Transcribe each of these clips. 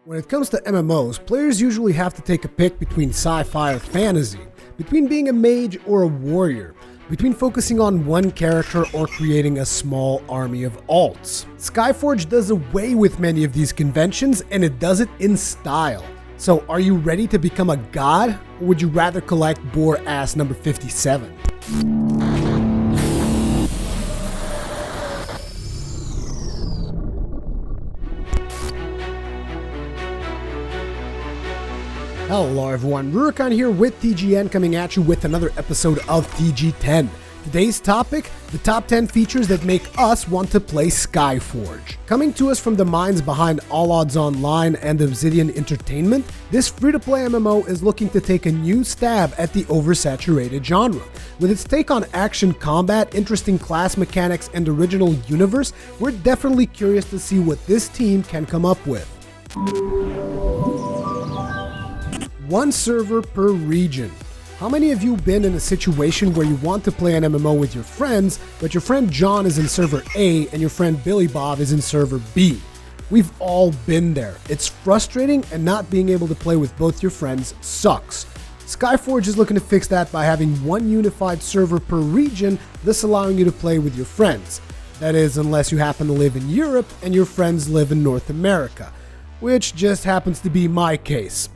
When it comes to MMOs, players usually have to take a pick between sci-fi or fantasy, between being a mage or a warrior, between focusing on one character or creating a small army of alts. Skyforge does away with many of these conventions, and it does it in style. So are you ready to become a god, or would you rather collect Boar Ass number 57? Hello everyone, Rurikhan here with TGN coming at you with another episode of TG10. Today's topic, the top 10 features that make us want to play Skyforge. Coming to us from the minds behind Allods Online and Obsidian Entertainment, this free-to-play MMO is looking to take a new stab at the oversaturated genre. With its take on action combat, interesting class mechanics, and original universe, we're definitely curious to see what this team can come up with. One server per region. How many of you been in a situation where you want to play an MMO with your friends, but your friend John is in server A and your friend Billy Bob is in server B? We've all been there. It's frustrating, and not being able to play with both your friends sucks. Skyforge is looking to fix that by having one unified server per region, thus allowing you to play with your friends. That is, unless you happen to live in Europe and your friends live in North America, which just happens to be my case.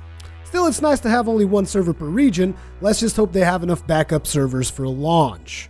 Still, it's nice to have only one server per region. Let's just hope they have enough backup servers for launch.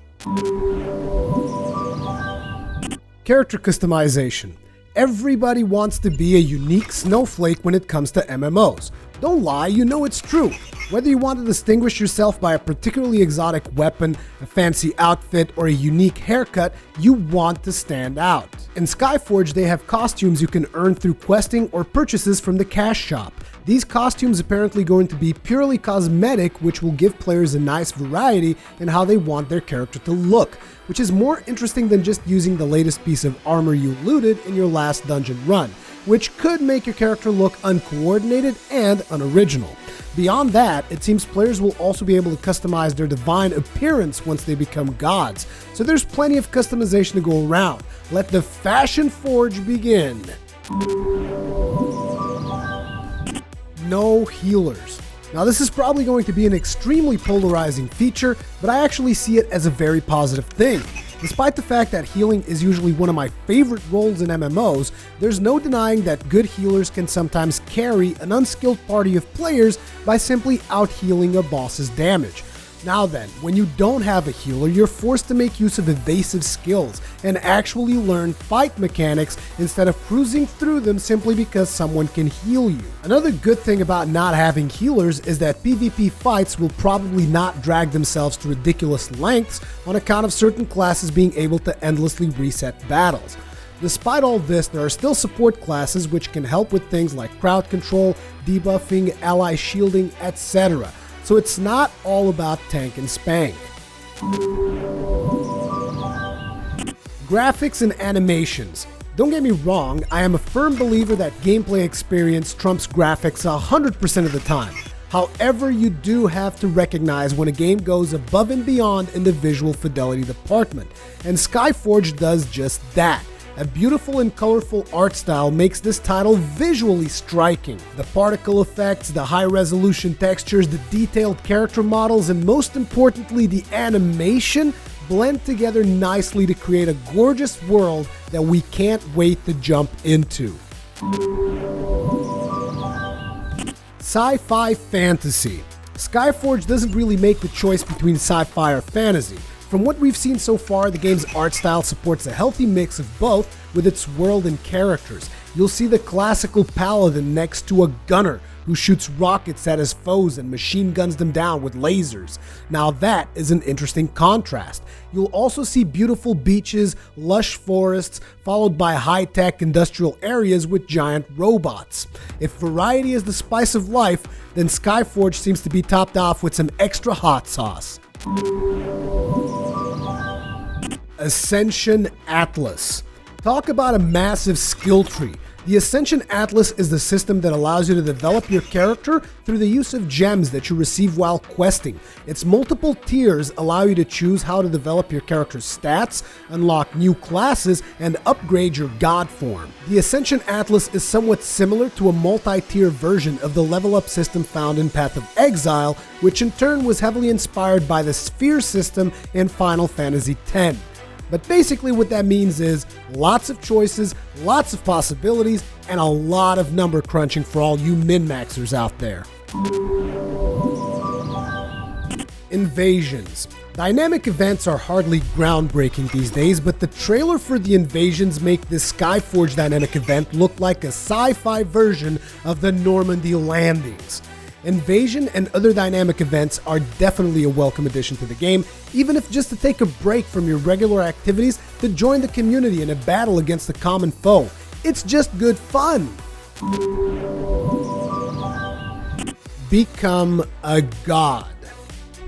Character customization. Everybody wants to be a unique snowflake when it comes to MMOs. Don't lie, you know it's true. Whether you want to distinguish yourself by a particularly exotic weapon, a fancy outfit, or a unique haircut, you want to stand out. In Skyforge, they have costumes you can earn through questing or purchases from the cash shop. These costumes apparently going to be purely cosmetic, which will give players a nice variety in how they want their character to look, which is more interesting than just using the latest piece of armor you looted in your last dungeon run, which could make your character look uncoordinated and unoriginal. Beyond that, it seems players will also be able to customize their divine appearance once they become gods, so there's plenty of customization to go around. Let the fashion forge begin. No healers. Now, this is probably going to be an extremely polarizing feature, but I actually see it as a very positive thing. Despite the fact that healing is usually one of my favorite roles in MMOs, there's no denying that good healers can sometimes carry an unskilled party of players by simply out-healing a boss's damage. Now then, when you don't have a healer, you're forced to make use of evasive skills and actually learn fight mechanics instead of cruising through them simply because someone can heal you. Another good thing about not having healers is that PvP fights will probably not drag themselves to ridiculous lengths on account of certain classes being able to endlessly reset battles. Despite all this, there are still support classes which can help with things like crowd control, debuffing, ally shielding, etc. So it's not all about tank and spank. Graphics and animations. Don't get me wrong, I am a firm believer that gameplay experience trumps graphics 100% of the time. However, you do have to recognize when a game goes above and beyond in the visual fidelity department, and Skyforge does just that. A beautiful and colorful art style makes this title visually striking. The particle effects, the high-resolution textures, the detailed character models, and most importantly, the animation blend together nicely to create a gorgeous world that we can't wait to jump into. Sci-fi fantasy. Skyforge doesn't really make the choice between sci-fi or fantasy. From what we've seen so far, the game's art style supports a healthy mix of both with its world and characters. You'll see the classical paladin next to a gunner who shoots rockets at his foes and machine guns them down with lasers. Now that is an interesting contrast. You'll also see beautiful beaches, lush forests, followed by high-tech industrial areas with giant robots. If variety is the spice of life, then Skyforge seems to be topped off with some extra hot sauce. Ascension Atlas. Talk about a massive skill tree. The Ascension Atlas is the system that allows you to develop your character through the use of gems that you receive while questing. Its multiple tiers allow you to choose how to develop your character's stats, unlock new classes, and upgrade your god form. The Ascension Atlas is somewhat similar to a multi-tier version of the level up system found in Path of Exile, which in turn was heavily inspired by the Sphere system in Final Fantasy X. But basically what that means is lots of choices, lots of possibilities, and a lot of number crunching for all you min-maxers out there. Invasions. Dynamic events are hardly groundbreaking these days, but the trailer for the invasions make this Skyforge dynamic event look like a sci-fi version of the Normandy landings. Invasion and other dynamic events are definitely a welcome addition to the game, even if just to take a break from your regular activities to join the community in a battle against a common foe. It's just good fun. Become a god.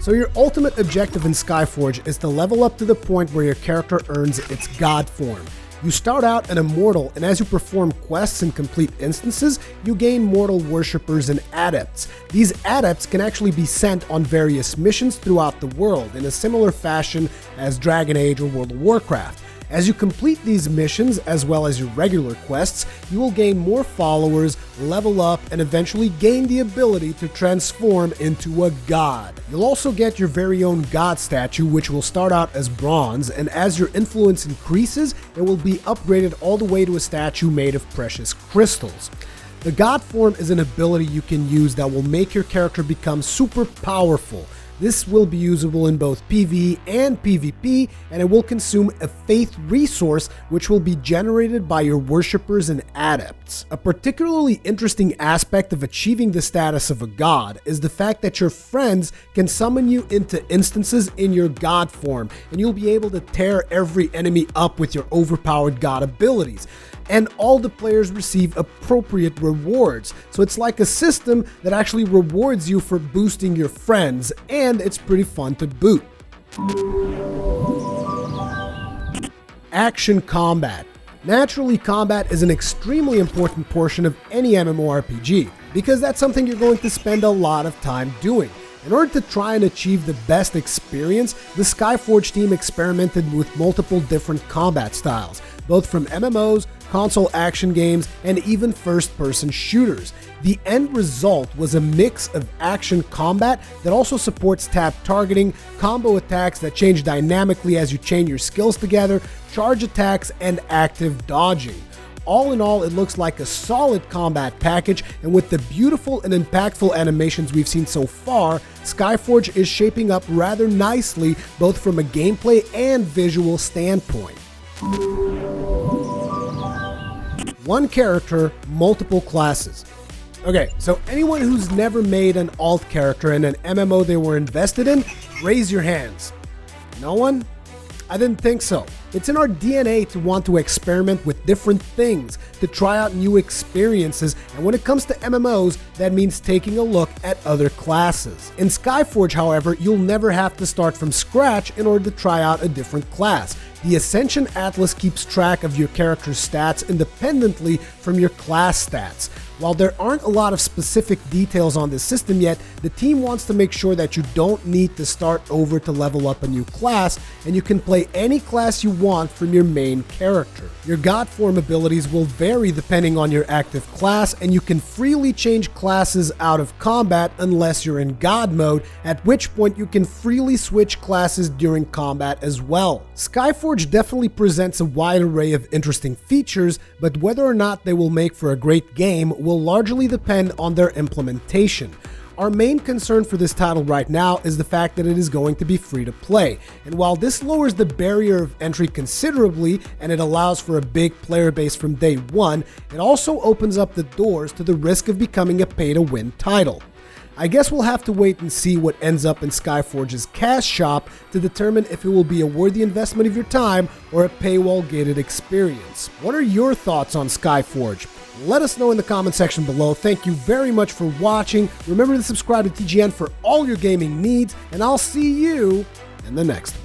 So your ultimate objective in Skyforge is to level up to the point where your character earns its god form. You start out an immortal, and as you perform quests and complete instances, you gain mortal worshippers and adepts. These adepts can actually be sent on various missions throughout the world in a similar fashion as Dragon Age or World of Warcraft. As you complete these missions, as well as your regular quests, you will gain more followers, level up, and eventually gain the ability to transform into a god. You'll also get your very own god statue, which will start out as bronze, and as your influence increases, it will be upgraded all the way to a statue made of precious crystals. The god form is an ability you can use that will make your character become super powerful. This will be usable in both PvE and PvP, and it will consume a faith resource which will be generated by your worshippers and adepts. A particularly interesting aspect of achieving the status of a god is the fact that your friends can summon you into instances in your god form, and you'll be able to tear every enemy up with your overpowered god abilities. And all the players receive appropriate rewards. So it's like a system that actually rewards you for boosting your friends, and it's pretty fun to boot. Action combat. Naturally, combat is an extremely important portion of any MMORPG, because that's something you're going to spend a lot of time doing. In order to try and achieve the best experience, the Skyforge team experimented with multiple different combat styles, both from MMOs, console action games, and even first-person shooters. The end result was a mix of action combat that also supports tap targeting, combo attacks that change dynamically as you chain your skills together, charge attacks, and active dodging. All in all, it looks like a solid combat package, and with the beautiful and impactful animations we've seen so far, Skyforge is shaping up rather nicely both from a gameplay and visual standpoint. One character, multiple classes. Okay, so anyone who's never made an alt character in an MMO they were invested in, raise your hands. No one? I didn't think so. It's in our DNA to want to experiment with different things, to try out new experiences, and when it comes to MMOs, that means taking a look at other classes. In Skyforge, however, you'll never have to start from scratch in order to try out a different class. The Ascension Atlas keeps track of your character's stats independently from your class stats. While there aren't a lot of specific details on this system yet, the team wants to make sure that you don't need to start over to level up a new class, and you can play any class you want from your main character. Your god form abilities will vary depending on your active class, and you can freely change classes out of combat unless you're in god mode, at which point you can freely switch classes during combat as well. Skyforge definitely presents a wide array of interesting features, but whether or not they will make for a great game will largely depend on their implementation. Our main concern for this title right now is the fact that it is going to be free to play, and while this lowers the barrier of entry considerably and it allows for a big player base from day one, it also opens up the doors to the risk of becoming a pay-to-win title. I guess we'll have to wait and see what ends up in Skyforge's cash shop to determine if it will be a worthy investment of your time or a paywall-gated experience. What are your thoughts on Skyforge? Let us know in the comment section below. Thank you very much for watching. Remember to subscribe to TGN for all your gaming needs, and I'll see you in the next one.